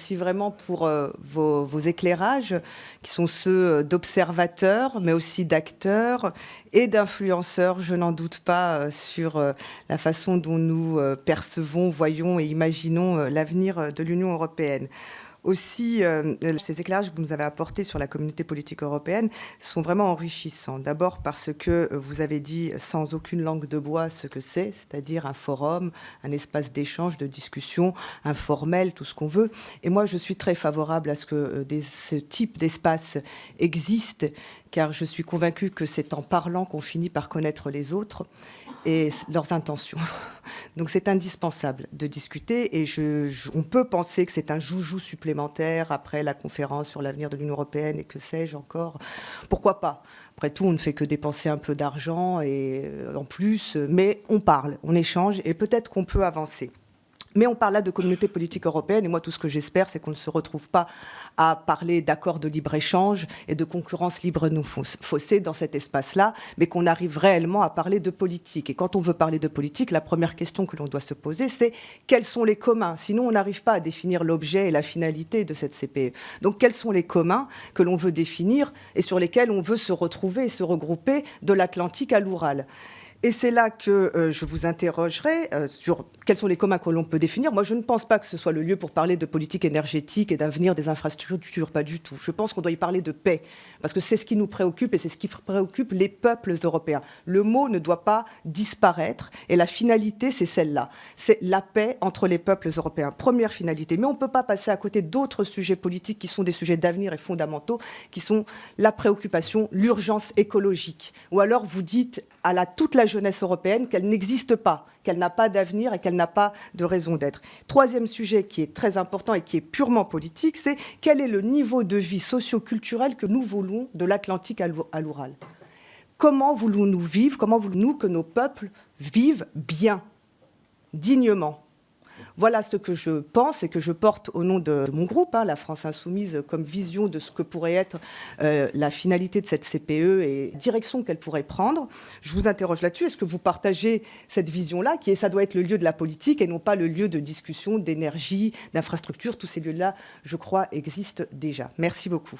Merci vraiment pour vos éclairages, qui sont ceux d'observateurs, mais aussi d'acteurs et d'influenceurs, je n'en doute pas, sur la façon dont nous percevons, voyons et imaginons l'avenir de l'Union européenne. Aussi, ces éclairages que vous nous avez apportés sur la communauté politique européenne sont vraiment enrichissants. D'abord parce que vous avez dit sans aucune langue de bois ce que c'est-à-dire un forum, un espace d'échange, de discussion, informel, tout ce qu'on veut. Et moi, je suis très favorable à ce que ce type d'espace existe, car je suis convaincue que c'est en parlant qu'on finit par connaître les autres et leurs intentions. Donc c'est indispensable de discuter et on peut penser que c'est un joujou supplémentaire après la conférence sur l'avenir de l'Union européenne et que sais-je encore. Pourquoi pas ? Après tout, on ne fait que dépenser un peu d'argent et en plus, mais on parle, on échange et peut-être qu'on peut avancer. Mais on parle là de communauté politique européenne et moi tout ce que j'espère c'est qu'on ne se retrouve pas à parler d'accords de libre-échange et de concurrence libre non faussée dans cet espace-là, mais qu'on arrive réellement à parler de politique. Et quand on veut parler de politique, la première question que l'on doit se poser c'est quels sont les communs ? Sinon on n'arrive pas à définir l'objet et la finalité de cette CPE. Donc quels sont les communs que l'on veut définir et sur lesquels on veut se retrouver et se regrouper de l'Atlantique à l'Oural ? Et c'est là que je vous interrogerai sur quels sont les communs que l'on peut définir. Moi, je ne pense pas que ce soit le lieu pour parler de politique énergétique et d'avenir des infrastructures, pas du tout. Je pense qu'on doit y parler de paix, parce que c'est ce qui nous préoccupe et c'est ce qui préoccupe les peuples européens. Le mot ne doit pas disparaître et la finalité, c'est celle-là. C'est la paix entre les peuples européens. Première finalité. Mais on ne peut pas passer à côté d'autres sujets politiques qui sont des sujets d'avenir et fondamentaux, qui sont la préoccupation, l'urgence écologique. Ou alors vous dites à toute la jeunesse européenne qu'elle n'existe pas, qu'elle n'a pas d'avenir et qu'elle n'a pas de raison d'être. Troisième sujet qui est très important et qui est purement politique, c'est quel est le niveau de vie socio-culturel que nous voulons de l'Atlantique à l'Oural ? Comment voulons-nous vivre ? Comment voulons-nous que nos peuples vivent bien, dignement ? Voilà ce que je pense et que je porte au nom de mon groupe, la France Insoumise, comme vision de ce que pourrait être la finalité de cette CPE et direction qu'elle pourrait prendre. Je vous interroge là-dessus. Est-ce que vous partagez cette vision-là, qui est ça doit être le lieu de la politique et non pas le lieu de discussion, d'énergie, d'infrastructure ? Tous ces lieux-là, je crois, existent déjà. Merci beaucoup.